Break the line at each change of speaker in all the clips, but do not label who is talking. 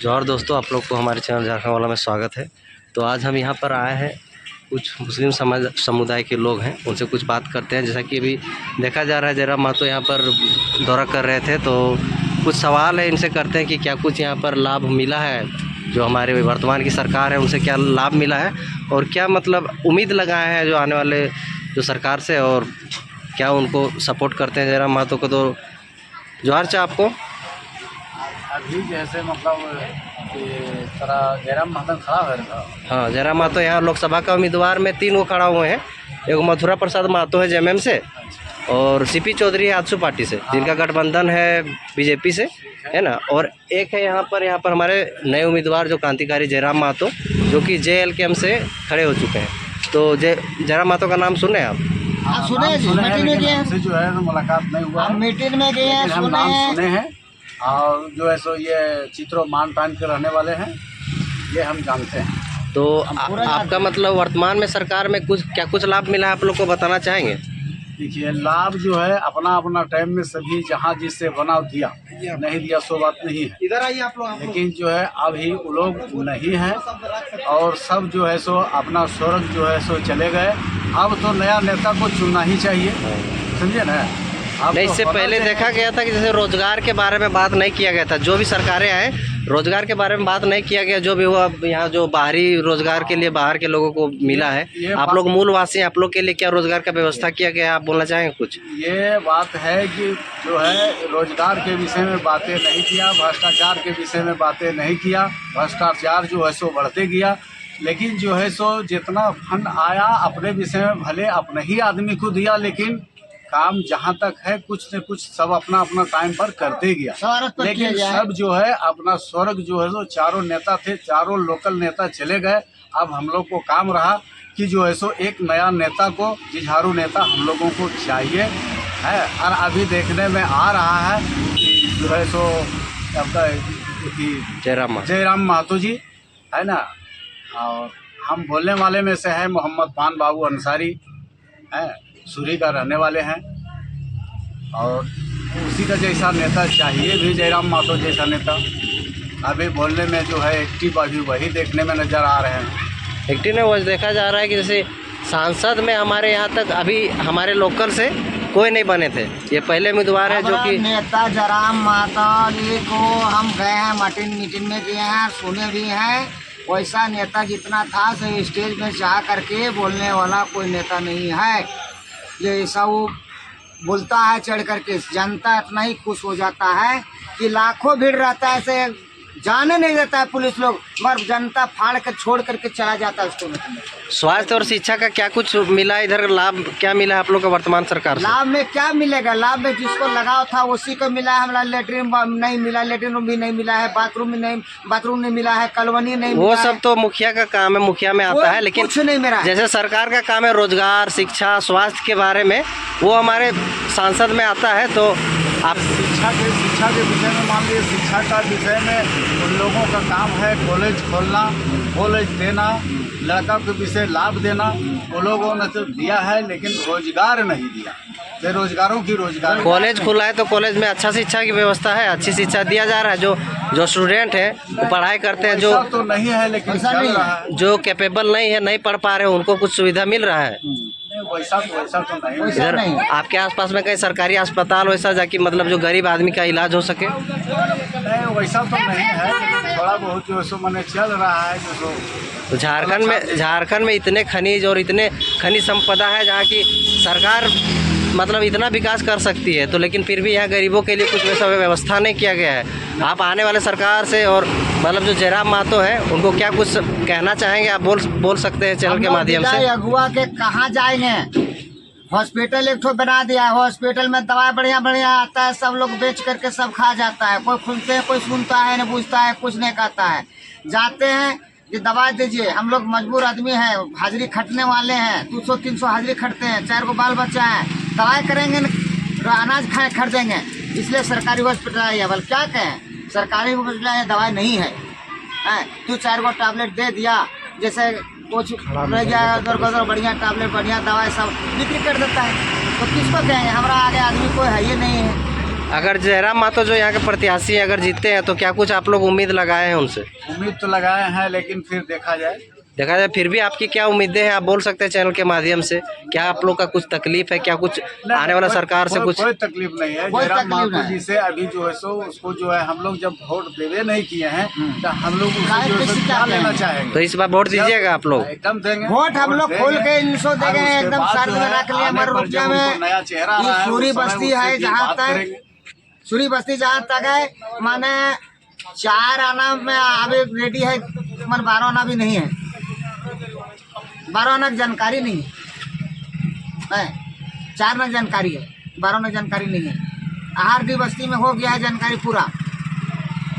जोहार दोस्तों, आप लोग को हमारे चैनल झारखंड वाला में स्वागत है। तो आज हम यहाँ पर आए हैं, कुछ मुस्लिम समुदाय के लोग हैं, उनसे कुछ बात करते हैं। जैसा कि अभी देखा जा रहा है, जयराम महतो यहाँ पर दौरा कर रहे थे, तो कुछ सवाल है इनसे करते हैं कि क्या कुछ यहाँ पर लाभ मिला है, जो हमारे वर्तमान की सरकार है उनसे क्या लाभ मिला है, और क्या मतलब उम्मीद लगाए हैं जो आने वाले जो सरकार से, और क्या उनको सपोर्ट करते हैं जयराम महतो को। तो जोहार चाह आपको।
अभी जैसे मतलब तरह जयराम महतो खड़ा हुआ था।
हाँ, जयराम महतो यहाँ लोकसभा का उम्मीदवार में 3 वो खड़ा हुए हैं। एक मथुरा प्रसाद महतो है जेएमएम से, और सीपी चौधरी है आजसू पार्टी से, जिनका गठबंधन है बीजेपी से, है ना। और एक है यहाँ पर हमारे नए उम्मीदवार जो क्रांतिकारी जयराम महतो, जो कि JLKM से खड़े हो चुके हैं। तो जयराम महतो का नाम सुने आप?
सुने जी, मीटिंग में गए हैं, जो है मुलाकात नहीं हुआ, मीटिंग में गए हैं, सुने हैं। और जो है सो ये चित्रो मान टाइम के रहने वाले हैं, ये हम जानते हैं।
तो आपका मतलब वर्तमान में सरकार में कुछ लाभ मिला है, आप लोग को बताना चाहेंगे?
देखिए, लाभ जो है अपना अपना टाइम में सभी जहाँ जिससे बना दिया, नहीं दिया सो बात नहीं है। इधर आइए आप लोग। लेकिन जो है अभी वो लोग नहीं है, और सब जो है सो अपना स्वर्ग जो है सो चले गए। अब तो नया नेता को चुनना ही चाहिए, समझे ना।
नहीं, इससे पहले देखा गया था कि जैसे रोजगार के बारे में बात नहीं किया गया था। जो भी सरकारें आए, रोजगार के बारे में बात नहीं किया गया। जो भी हुआ यहाँ, जो बाहरी रोजगार के लिए बाहर के लोगों को मिला है, आप लोग मूलवासी हैं, आप लोग के लिए क्या रोजगार का व्यवस्था किया गया है, आप बोलना चाहेंगे कुछ?
ये बात है कि जो है रोजगार के विषय में बातें नहीं किया, भ्रष्टाचार के विषय में बातें नहीं किया। भ्रष्टाचार जो है सो बढ़ते गया। लेकिन जो है सो जितना फंड आया अपने विषय में भले अपने ही आदमी को दिया, लेकिन काम जहाँ तक है कुछ न कुछ सब अपना अपना टाइम पर करते गया। लेकिन सब जो है अपना स्वर्ग जो है, तो चारों नेता थे, चारों लोकल नेता चले गए। अब हम लोग को काम रहा कि जो है सो एक नया नेता को, जुझारू नेता हम लोगों को चाहिए है। और अभी देखने में आ रहा है कि जो है सो आपका जयराम महतो जी है ना। और हम बोलने वाले में से है मोहम्मद पान बाबू अंसारी है, सूरी का रहने वाले हैं, और उसी का जैसा नेता चाहिए भी, जयराम महतो जैसा नेता। अभी बोलने में जो है एक्टिव अभी वही देखने में नज़र आ रहे हैं।
एक्टिव ने वो देखा जा रहा है कि जैसे सांसद में हमारे यहाँ तक अभी हमारे लोकल से कोई नहीं बने थे। ये पहले उम्मीदवार है जो कि
नेता जयराम महतो जी को हम गए हैं, मीटिंग में गए हैं, सुने भी हैं। वैसा नेता जितना था सो स्टेज में जा करके बोलने वाला कोई नेता नहीं है। ये ऐसा वो बोलता है चढ़ करके, जनता इतना ही खुश हो जाता है कि लाखों भीड़ रहता है, ऐसे जाने नहीं देता है पुलिस लोग, मगर जनता फाड़ कर छोड़ करके चला जाता है उसको।
स्वास्थ्य और शिक्षा का क्या कुछ मिला इधर? लाभ क्या मिला है आप लोग का वर्तमान सरकार से?
लाभ में क्या मिलेगा? लाभ में जिसको लगाव था उसी को मिला है। हमारा लेटरिन नहीं मिला, लेटरिन रूम भी नहीं मिला है, बाथरूम नहीं मिला है, कॉलोनी नहीं मिला।
वो सब तो मुखिया का काम है, मुखिया में आता है। लेकिन
कुछ नहीं मिला।
जैसे सरकार का काम है रोजगार, शिक्षा, स्वास्थ्य के बारे में, वो हमारे सांसद में आता है। तो आप
शिक्षा के विषय में मान लीजिए, शिक्षा का विषय में उन लोगों का काम है कॉलेज खोलना, कॉलेज देना, लड़का के विषय लाभ देना। वो लोगों ने तो दिया है, लेकिन रोजगार नहीं दिया। बेरोजगारों की रोजगार।
कॉलेज खुला है तो कॉलेज में अच्छा शिक्षा की व्यवस्था है, अच्छी शिक्षा दिया जा रहा है। जो स्टूडेंट हैं वो पढ़ाई करते हैं, जो
तो नहीं है लेकिन चल रहा है,
जो कैपेबल नहीं है, नहीं पढ़ पा रहे, उनको कुछ सुविधा मिल रहा है।
वैसा तो नहीं।
इधर आपके आसपास में कहीं सरकारी अस्पताल वैसा जाके मतलब जो गरीब आदमी का इलाज हो सके?
नहीं, वैसा तो नहीं है, थोड़ा बहुत जो सो मैंने चल रहा है जो सो।
तो झारखंड में इतने खनिज और इतने खनिज संपदा है जहाँ की सरकार मतलब इतना विकास कर सकती है, तो लेकिन फिर भी यहाँ गरीबों के लिए कुछ वैसा व्यवस्था नहीं किया गया है। आप आने वाले सरकार से और मतलब जो जयराम महतो है उनको क्या कुछ कहना चाहेंगे? आप बोल सकते हैं चैनल के माध्यम से।
अगुआ के कहाँ जाएंगे? हॉस्पिटल एक ठो बना दिया है, हॉस्पिटल में दवा बढ़िया आता है, सब लोग बेच करके सब खा जाता है। कोई सुनते हैं, कोई सुनता है, न पूछता है, कुछ नहीं कहता है। जाते हैं कि दवा दीजिए, हम लोग मजबूर आदमी हैं, हाजिरी खटने वाले हैं, 200-300 हाजिरी खटते हैं, 4 को बाल बच्चा है, दवाई करेंगे तो अनाज खरीदेंगे, इसलिए सरकारी हॉस्पिटल है। बल क्या कहें, सरकारी हॉस्पिटल है, दवाई नहीं है। 2-4 को टैबलेट दे दिया, जैसे कुछ रह गया उधर बढ़िया टैबलेट, बढ़िया दवाई सब बिक्री कर देता है। तो किसको कहेंगे? हमारा आगे आदमी कोई है ये नहीं है।
अगर जयराम मातो जो यहाँ के प्रत्याशी हैं अगर जीतते हैं तो क्या कुछ आप लोग उम्मीद लगाए हैं उनसे?
उम्मीद तो लगाए हैं, लेकिन फिर देखा जाए।
फिर भी आपकी क्या उम्मीदें हैं, आप बोल सकते हैं चैनल के माध्यम से? क्या आप लोग का कुछ तकलीफ है, क्या कुछ आने वाला सरकार से कुछ?
कोई तकलीफ नहीं है। जयराम मातो जी से अभी जो है सो उसको जो है हम लोग जब वोट देवे नहीं किए हैं तो हम लोग उससे जो है सो क्या लेना चाहेंगे।
तो इस बार वोट दीजिएगा आप लोग?
एकदम देंगे
वोट हम लोग खोल के इनको देंगे, एकदम साथ में रख लिया हमारे रुपया में।
नया चेहरा
ये सूरी बस्ती है जहाँ तक, सूरी बस्ती जहाँ तक है माने 4 आना में अभी रेडी है, मन 12 आना भी नहीं है, 12 आना की जानकारी नहीं है, 4 आना जानकारी है, 12 आना जानकारी नहीं है। आरडी बस्ती में हो गया है जानकारी पूरा,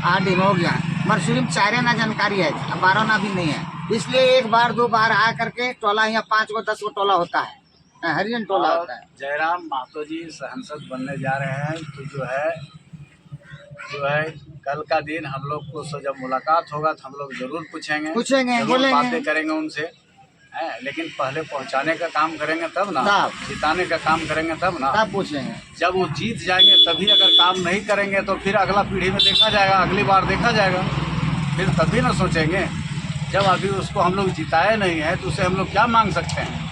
आरडी में हो गया है, मरसूरी में 4 आना जानकारी है, 12 आना भी नहीं है। इसलिए 1 बार 2 बार आ करके टोला यहाँ 5 गो 10 गो टोला होता है, हरिजन टोला होता है।
जयराम मातो जी सांसद बनने जा रहे हैं तो जो है कल का दिन हम लोग को जब मुलाकात होगा तो हम लोग जरूर पूछेंगे,
बोलेंगे,
बातें करेंगे उनसे, लेकिन पहले पहुंचाने का काम करेंगे तब ना, जिताने का काम करेंगे तब ना,
तब पूछेंगे।
जब वो जीत जाएंगे तभी अगर काम नहीं करेंगे तो फिर अगला पीढ़ी में देखा जाएगा, अगली बार देखा जाएगा, फिर तभी ना सोचेंगे। जब अभी उसको हम लोग जिताए नहीं है तो उसे हम लोग क्या मांग सकते हैं।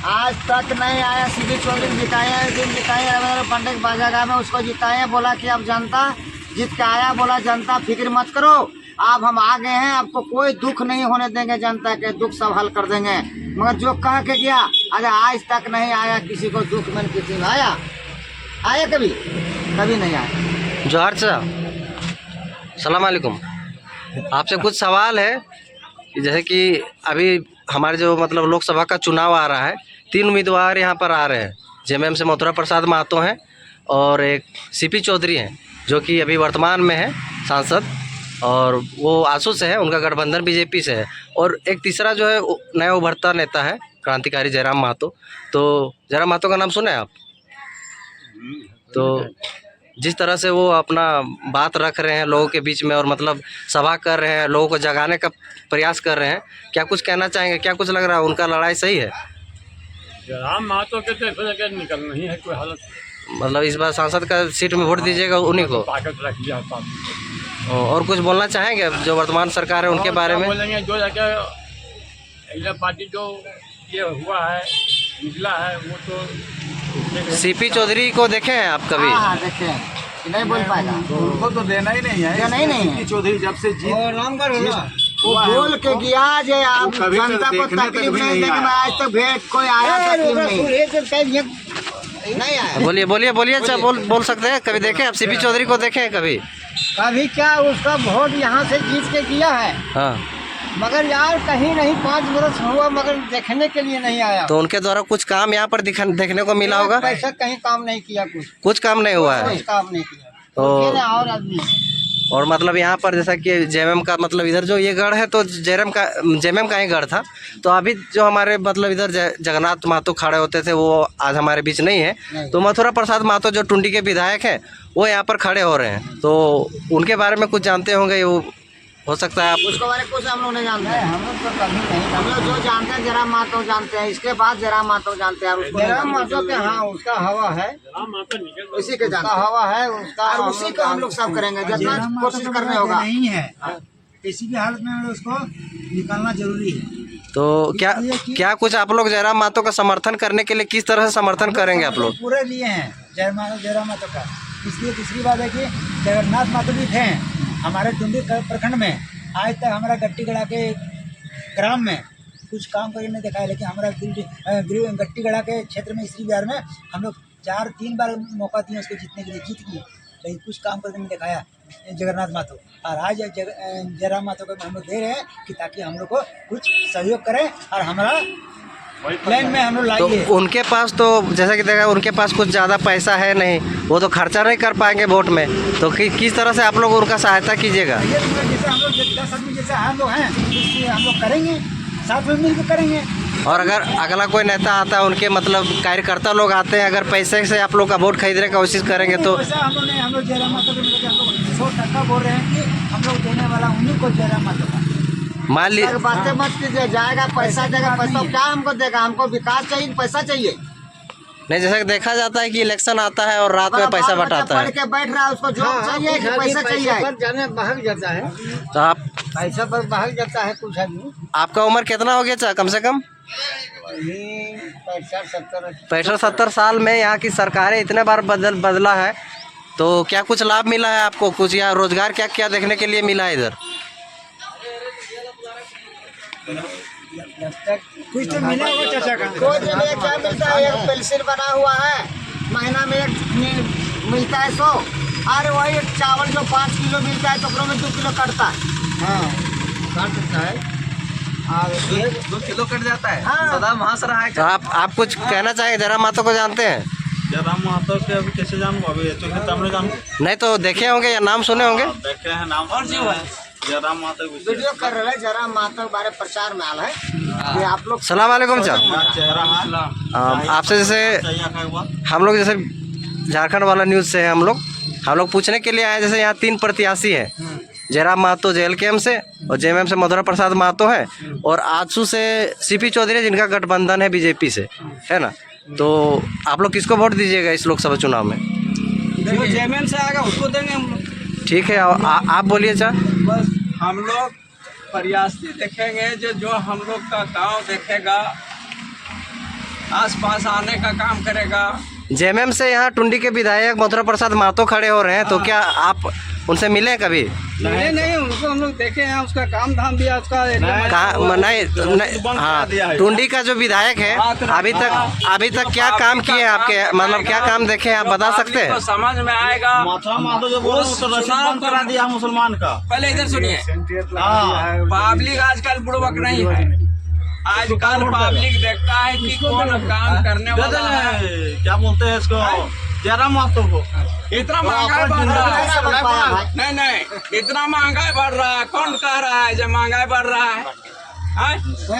आज तक नहीं आया, सीधी चौधरी जिताए, पंडित बाजागा में उसको जिताए, बोला कि अब जनता जीत के आया, बोला जनता फिक्र मत करो, अब हम आ गए हैं, आपको कोई दुख नहीं होने देंगे, जनता के दुख सब हल कर देंगे। मगर जो कह के गया आज तक नहीं आया, किसी को दुख में किसी में आया कभी नहीं आया।
जोहार साहब, सलाम वालेकुम। आपसे कुछ सवाल है, जैसे कि अभी हमारे जो मतलब लोकसभा का चुनाव आ रहा है, 3 उम्मीदवार यहाँ पर आ रहे हैं। जेएमएम से मथुरा प्रसाद महतो हैं और एक सीपी चौधरी हैं जो कि अभी वर्तमान में है सांसद, और वो आसू से है, उनका गठबंधन बीजेपी से है, और एक तीसरा जो है नया उभरता नेता है क्रांतिकारी जयराम महतो। तो जयराम महतो का नाम सुने आप? तो जिस तरह से वो अपना बात रख रहे हैं लोगों के बीच में और मतलब सभा कर रहे हैं, लोगों को जगाने का प्रयास कर रहे हैं, क्या कुछ कहना चाहेंगे? क्या कुछ लग रहा है उनका लड़ाई सही है?
जयराम महतो के तो ऐसा निकलना ही है कोई हालत,
मतलब इस बार सांसद का सीट में वोट दीजिएगा उन्हीं को?
ताकत रख लिया।
और कुछ बोलना चाहेंगे जो वर्तमान सरकार है उनके बारे में?
बोलेंगे जो जाके पार्टी जो ये हुआ है निकला है वो तो
सीपी चौधरी को देखे हैं आप कभी?
हाँ, देखे नहीं बोल पाएगा,
उनको तो देना ही नहीं है।
देना ही नहीं है।
चौधरी जब से
वो बोल के गया जे आप जनता को तकलीफ नहीं देंगे, मैं आज तक भेंट कोई आया तकलीफ नहीं आया।
बोलिए अच्छा, बोल सकते हैं। कभी देखे आप सीपी चौधरी को? देखे हैं कभी?
कभी क्या उसका वोट यहाँ से जीत के किया है,
हाँ,
मगर यार कहीं नहीं 5 बरस हुआ मगर देखने के लिए नहीं आया।
तो उनके द्वारा कुछ काम यहाँ पर देखने को मिला होगा?
पैसा कहीं काम नहीं किया, कुछ
काम नहीं हुआ है।
कुछ काम नहीं किया
तो
और आदमी।
और मतलब यहाँ पर जैसा कि जेएमएम का मतलब इधर जो ये गढ़ है तो जेएमएम का ही गढ़ था। तो अभी जो हमारे मतलब इधर जगन्नाथ महतो खड़े होते थे वो आज हमारे बीच नहीं है। तो मथुरा प्रसाद महतो जो टुंडी के विधायक हैं वो यहाँ पर खड़े हो रहे हैं, तो उनके बारे में कुछ जानते होंगे, वो हो सकता है आप
उसके बारे में कुछ हम लोग नहीं जानते हैं। हम लोग तो कभी नहीं, हम लोग जो जानते हैं जयराम महतो जानते हैं, इसके बाद जयराम महतो जानते हैं। जयराम महतो के हाँ उसका हवा है, उसी के जानते हवा है उसका, और उसी को हम लोग सब करेंगे जितना कोशिश करने होगा।
नहीं है किसी भी हालत में उसको निकालना जरूरी है।
तो क्या कुछ आप लोग जयराम महतो का समर्थन करने के लिए किस तरह से समर्थन करेंगे आप लोग?
पूरे लिए हैं जयराम महतो का। इसलिए दूसरी बात है कि जगन्नाथ महतो भी थे हमारे टुंडी प्रखंड में, आज तक हमारा गट्टीगढ़ा के ग्राम में कुछ काम करके नहीं देखा है, लेकिन हमारा गट्टीगढ़ा के क्षेत्र में इसी बिहार में हम लोग 4-3 बार मौका दिए उसको जीतने के लिए, जीत गए, लेकिन कुछ काम करके नहीं दिखाया जगन्नाथ महतो। और आज जयराम महतो को हम लोग दे रहे हैं कि ताकि हम लोग को कुछ सहयोग करें और हमारा लाइन में हम लोग लाइए।
तो उनके पास तो जैसा कि देखा उनके पास कुछ ज़्यादा पैसा है नहीं, वो तो खर्चा नहीं कर पाएंगे वोट में, तो किस तरह से आप लोग उनका सहायता कीजिएगा?
जैसे हम लोग 10 आदमी जैसे हम लोग हैं हम लोग करेंगे, साथ में मिलकर करेंगे। और
अगर अगला कोई नेता आता है, उनके मतलब कार्यकर्ता लोग आते हैं, अगर पैसे से आप लोग का वोट खरीदने की कोशिश करेंगे तो?
हम लोग जयराम महतो को 100% बोल रहे हैं कि हम लोग देने वाला उन्हीं को जयराम महतो का।
मान लीजिए
बातें मत कीजिए, जाएगा पैसा देगा, पैसा क्या हमको देगा? हमको विकास चाहिए, पैसा चाहिए।
नहीं, जैसा कि देखा जाता है कि इलेक्शन आता है और रात में पैसा
बाल बच्चा
बटाता
पढ़
है,
के बैठ रहा है, उसको जॉब चाहिए कि पैसा चाहिए।
पर जाने भाग जाता है,
तो आप
पैसा पर भाग जाता है कुछ आदमी।
आपका उम्र कितना हो गया कम से कम? 65-70 साल में यहाँ की सरकारें इतने बार बदला है, तो क्या कुछ लाभ मिला है आपको कुछ, या रोजगार क्या क्या देखने के लिए मिला है इधर?
कुछ तो मिला होगा चाचा का।
रोज में क्या मिलता है, एक पेंसिल बना हुआ है, महीना में एक मिलता है 100। अरे वही एक चावल जो 5 किलो मिलता है तो उसमें में 2 किलो कटता है।
हाँ काट देता है, और
2 किलो कट जाता है।
हाँ।
सदा वहाँ से रहा है।
तो आप कुछ कहना चाहेंगे? जयराम महतो को जानते हैं?
जयराम महतो के अभी कैसे जानूँ, अभी तो सामने जानूँ,
नहीं तो देखे होंगे या नाम सुने होंगे?
देखे हैं नाम। और जी जयराम महतो के
वीडियो कर रहे हैं, जरा माता के बारे प्रचार में आल है कि आप लोग।
सलाम वालेकुम चा।
चेहरा है
आपसे जैसे हम लोग जैसे झारखंड वाला न्यूज़ से है, हम लोग पूछने के लिए आए, जैसे यहाँ 3 प्रत्याशी हैं, जयराम महतो JLKM से, और JMM से मधुरा प्रसाद महतो है, और आजसू से CP चौधरी जिनका गठबंधन है BJP से, है ना? तो आप लोग किसको वोट दीजिएगा इस लोकसभा चुनाव में?
देखो JMM से आएगा उसको देंगे हम लोग।
ठीक है, आप बोलिए चा।
बस हम लोग प्रयासी देखेंगे जो हम लोग का गांव देखेगा, आसपास आने का काम करेगा।
JMM से यहाँ टुंडी के विधायक मधुरा प्रसाद महतो खड़े हो रहे हैं, तो क्या आप उनसे मिले कभी?
नहीं उनको हम लोग देखे हैं, उसका काम धाम भी उसका
नहीं, हाँ, टुंडी का जो विधायक है अभी तक क्या काम किए हैं आपके, मतलब क्या काम देखे हैं आप बता सकते हैं?
तो समझ में आएगा।
मथुरा महतो जो बोल रहे हैं, तो रशीद बंद करा दिया मुसलमान का।
पहले इधर सुनिए,
हाँ
पब्लिक आजकल बुड़बक नहीं है, आजकल पब्लिक देखता है कि कौन काम करने वाला है।
क्या बोलते हैं इसको, जयराम महतो को।
इतना महंगाई बढ़ रहा है, नहीं इतना महंगाई बढ़ रहा है, कौन कह रहा है जब महंगाई बढ़ रहा है?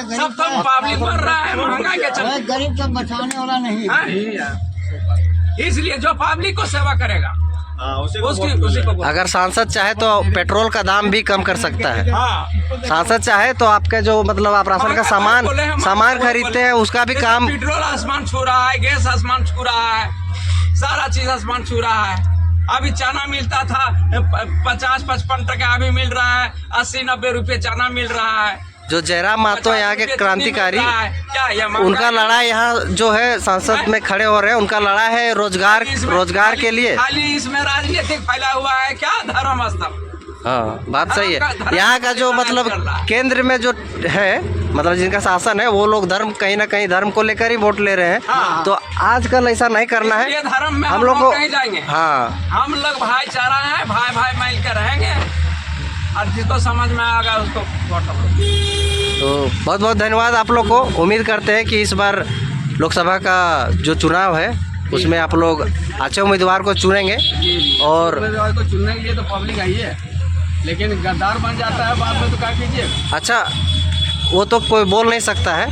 सब तो पब्लिक बढ़ रहा है महंगाई के चलते।
गरीब को बचाने वाला नहीं
हैं? इसलिए जो पब्लिक को सेवा करेगा उसी को
अगर सांसद चाहे तो पेट्रोल का दाम भी कम कर सकता है।
हाँ,
सांसद चाहे तो आपके जो मतलब आप राशन का सामान खरीदते हैं उसका भी काम।
पेट्रोल आसमान छू रहा है, गैस आसमान छू रहा है, सारा चीज आसमान छू रहा है। अभी चना मिलता था 50-55 टका, अभी मिल रहा है 80-90 रुपये चना मिल रहा है।
जो जयराम महतो यहाँ के क्रांतिकारी, उनका लड़ाई यहाँ जो है संसद में खड़े हो रहे हैं, उनका लड़ाई है रोजगार के लिए।
खाली इसमें राजनीतिक फैला हुआ है, क्या धर्म स्थल।
हाँ, बात सही है। यहाँ का जो मतलब केंद्र में जो है, मतलब जिनका शासन है, वो लोग कहीं ना कहीं धर्म को लेकर ही वोट ले रहे हैं।
हाँ।
तो आजकल ऐसा नहीं करना है,
धर्म में
हम लोग को
कहीं जाएंगे।
हाँ,
हम लोग भाईचारा है, भाई मिल कर रहेंगे, और जिसको समझ में आएगा उसको वोट।
तो बहुत बहुत धन्यवाद आप लोग को। उम्मीद करते हैं कि इस बार लोकसभा का जो चुनाव है उसमें आप लोग अच्छे उम्मीदवार को चुनेंगे। और
उम्मीदवार को चुनने के लिए तो पब्लिक आई है, लेकिन गद्दार बन जाता है बाद में तो क्या कीजिए।
अच्छा, वो तो कोई बोल नहीं सकता है।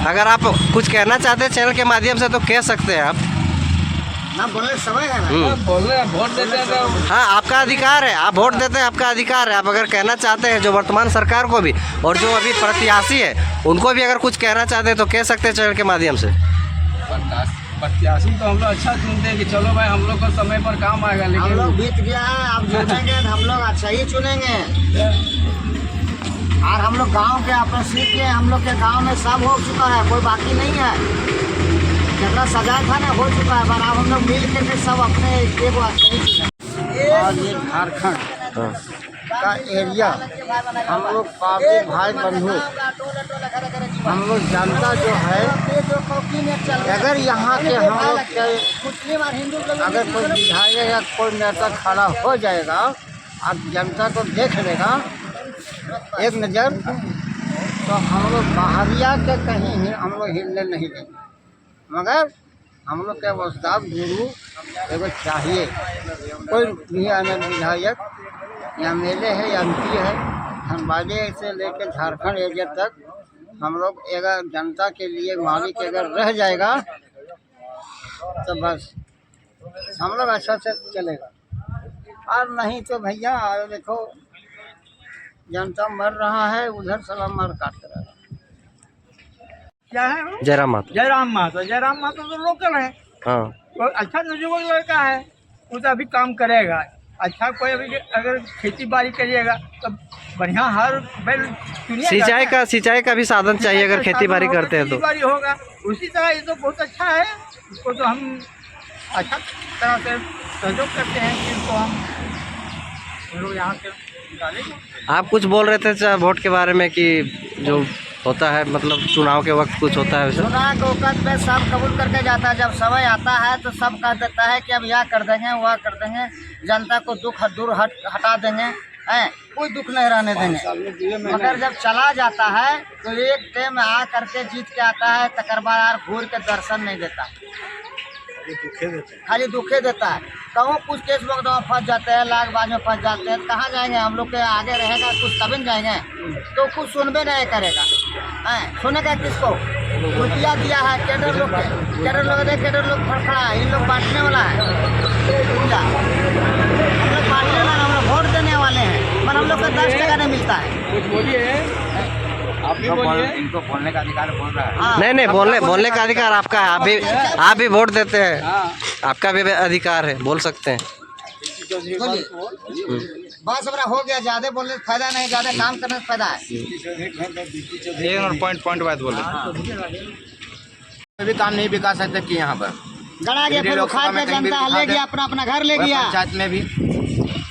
अगर आप कुछ कहना चाहते हैं चैनल के माध्यम से तो कह सकते हैं आप।
ना बोलने समय है ना,
बोल रहे हैं वोट देते हैं तो
हाँ, आपका अधिकार है, आप वोट देते हैं, आपका अधिकार है। आप अगर कहना चाहते हैं जो वर्तमान सरकार को भी और जो अभी प्रत्याशी है उनको भी अगर कुछ कहना चाहते हैं तो कह सकते हैं चैनल के माध्यम से।
प्रत्याशी तो हम लोग अच्छा चुनते हैं कि चलो भाई हम लोग को समय पर काम आएगा,
हम
लेकिन
लोग बीत गया है, अब चुनेंगे तो हम लोग अच्छा ही चुनेंगे। और हम लोग गांव के अपने सीख के, हम लोग के गांव में सब हो चुका है, कोई बाकी नहीं है। जितना सजा था ना हो चुका है, पर अब हम लोग मिल के सब अपने एक बात नहीं चुने। और ये झारखंड का एरिया हम लोग काफी भाई बंधु, हम लोग जनता जो है, अगर यहाँ के हम लोग के अगर कोई विधायक या कोई नेता खड़ा हो जाएगा, अब जनता को देख लेगा एक नज़र, तो हम लोग बाहरिया के कहीं ही हम लोग हिलने नहीं देंगे। मगर हम लोग के वस्ताद गुरु एगो चाहिए, कोई भी आने विधायक या MLA है या MP है, धनबाद से लेकर झारखंड एरिया तक हम लोग अगर जनता के लिए मालिक अगर रह जाएगा तो बस हम लोग अच्छा से चलेगा। और नहीं तो भैया देखो जनता मर रहा है, उधर सलाम मार काट रहा है।
क्या है वो?
जयराम महतो।
जयराम महतो तो लोकल है।
हाँ
वो अच्छा नौजवान लड़का है, वो तो अभी काम करेगा। अच्छा कोई अभी अगर खेती बाड़ी करिएगा तो बढ़िया हर बैल चुनिएगा ना।
सिंचाई का भी साधन चाहिए अगर खेती बाड़ी करते हैं तो।
खेती बाड़ी होगा उसी तरह, ये तो बहुत अच्छा है। इसको तो हम अच्छा तरह से सहयोग करते हैं कि इसको हम लोग यहाँ से निकालेंगे।
आप कुछ बोल रहे थे वोट के बारे में कि जो होता है मतलब चुनाव के वक्त कुछ होता है वैसे।
चुनाव के वक्त में सब कबूल करके जाता है, जब समय आता है तो सब कह देता है कि अब यह कर देंगे वह कर देंगे, जनता को दुख दूर हटा देंगे, हैं कोई दुख नहीं रहने देंगे। मगर जब चला जाता है तो एक टाइम आ करके जीत के आता है, तकर बाद यार घूर के दर्शन नहीं देता, खाली दुखे देता है। कहूँ कुछ केस वक्त में फंस जाते हैं, लाग बाज में फंस जाते हैं, कहाँ जाएंगे हम लोग के आगे रहेगा कुछ तभी जाएंगे, तो कुछ सुनबे नहीं करेगा। सुनेगा किसको? रुपया दिया है केडर लोग के, केडर लोग फड़फड़ा है, इन लोग बांटने वाला है रुपया, हम लोग बांटने वाला, हम लोग वोट देने वाले हैं, पर हम लोग को 10 टका नहीं मिलता है।
कुछ बोलिए, आप भी बोलिए।
इनको बोलने का अधिकार बोल रहा है।
नहीं बोलने का अधिकार आपका है, आप भी वोट देते हैं, आपका भी अधिकार है, बोल सकते हैं।
बस हमारा हो गया, ज्यादा बोलने से फायदा नहीं, ज्यादा काम करने से फायदा है।
एक पॉइंट बात बोले, कोई भी काम नहीं बिका सकते कि यहाँ पर
गड़ा गया, फिर उखाड़ के जनता ले गया, अपना अपना घर ले गया।
पंचायत में भी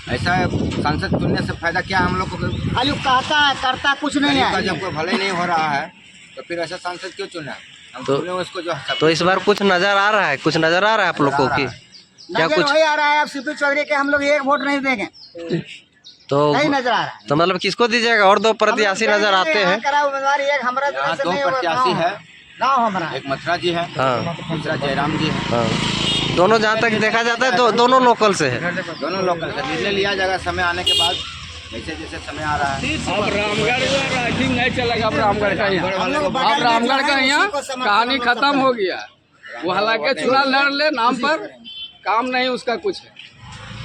ऐसा सांसद चुनने से फायदा क्या हम लोग को?
खाली कहता है, करता कुछ नहीं है।
जब कोई भले नहीं हो रहा है तो फिर ऐसा सांसद क्यों चुना? हम चुने उसको जो
तो इस बार कुछ नजर आ रहा है, कुछ नजर आ रहा है आप लोग को कि क्या
नजर
कुछ?
वही आ रहा है, अब सीपी चौधरी के हम लोग एक वोट नहीं देंगे,
तो
नहीं नजर आ रहा है।
तो मतलब किसको दीजिएगा? और 2 प्रत्याशी नजर आते हैं।
करा उम्मीदवार एक हमारा
यहाँ
तरफ से
2
नहीं होगा,
प्रत्याशी है,
गाँव हमारा।
एक मथुरा जी है,
हाँ
दूसरा जयराम जी है।
हाँ, दोनों जहाँ तक देखा जाता है दोनों लोकल से है।
दोनों लोकल से निर्णय लिया जाएगा समय आने के बाद, जैसे जैसे समय आ रहा है।
अब रामगढ़ राइटिंग नहीं चलेगा, अब रामगढ़ का यहाँ,
हम लोग
अब रामगढ़ का यहाँ
उसी को समर्थन
कहानी
हम लोग
खत्म
सब
हो गया। वो हालांकि चुनाव लड़ ले नाम पर, काम नहीं उसका कुछ है,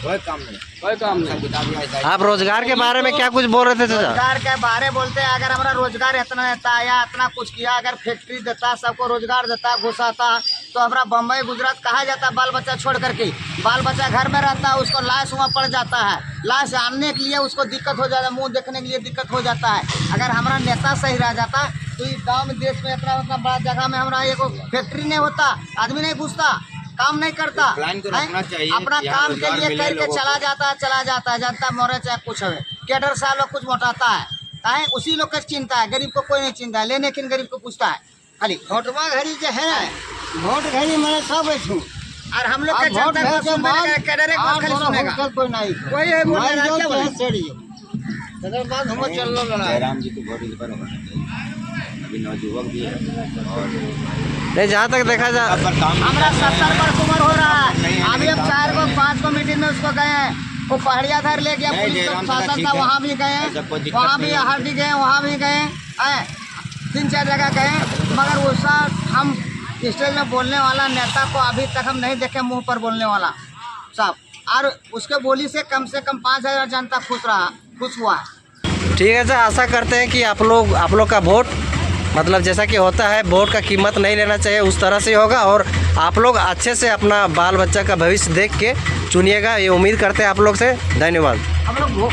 कोई काम नहीं,
कोई काम नहीं।
बता दिया ऐसा ही।
आप रोजगार के बारे में क्या कुछ बोल रहे थे चाचा?
रोजगार के बारे बोलते हैं, अगर हमारा रोजगार इतना देता या इतना कुछ किया, अगर फैक्ट्री देता, सबको रोजगार देता, घुसाता, तो हमारा बम्बई गुजरात कहा जाता बाल बच्चा छोड़ करके। बाल बच्चा घर में रहता है, उसको लाश वहाँ पड़ जाता है, लाश आने के लिए उसको दिक्कत हो जाता है, मुंह देखने के लिए दिक्कत हो जाता है। अगर हमारा नेता सही रह जाता तो इस गाँव में देश में इतना बड़ा जगह में हमारा एक फैक्ट्री नहीं होता, आदमी नहीं घुसता, काम नहीं करता,
प्लान तो रखना चाहिए,
अपना
यहाँ
काम के
रोजगार
लिए
मिले
करके
लोगों
चला जाता है, जनता मोरे चाहे कुछ हो। केडर साहब लोग कुछ मोटाता है, उसी लोग का चिंता है, गरीब को कोई नहीं चिंता है, लेने किन गरीब को पूछता है। खाली वोटवा घड़ी जो है, वोट घड़ी मैं सब बैठूं, और हम लोग के जनता को सुनेगा, केडर को खाली सुनेगा, कोई नहीं, कोई है बोलेगा क्या बोले।
जयराम जी को वोट इस बार होना चाहिए, अभी नवयुवक भी है और
नहीं, जहाँ तक देखा जाए
हमारा 70 वर्ष उम्र हो रहा है, अभी हम 4 को 5 को मीटिंग में उसको गए हैं, वो पहाड़िया घर ले गया, पुलिस का शासन था, वहाँ भी गए, वहाँ भी हरदी गए, वहाँ भी गए, 3-4 जगह गए, मगर वो सब हम स्टेज में बोलने वाला नेता को अभी तक हम नहीं देखे मुंह पर बोलने वाला साहब, और उसके बोली से कम 5000 जनता खुश हुआ है।
ठीक है सर, आशा करते हैं कि आप लोग का वोट मतलब जैसा कि होता है, वोट का कीमत नहीं लेना चाहिए, उस तरह से होगा, और आप लोग अच्छे से अपना बाल बच्चा का भविष्य देख के चुनिएगा, ये उम्मीद करते हैं आप लोग से। धन्यवाद।
हम लोग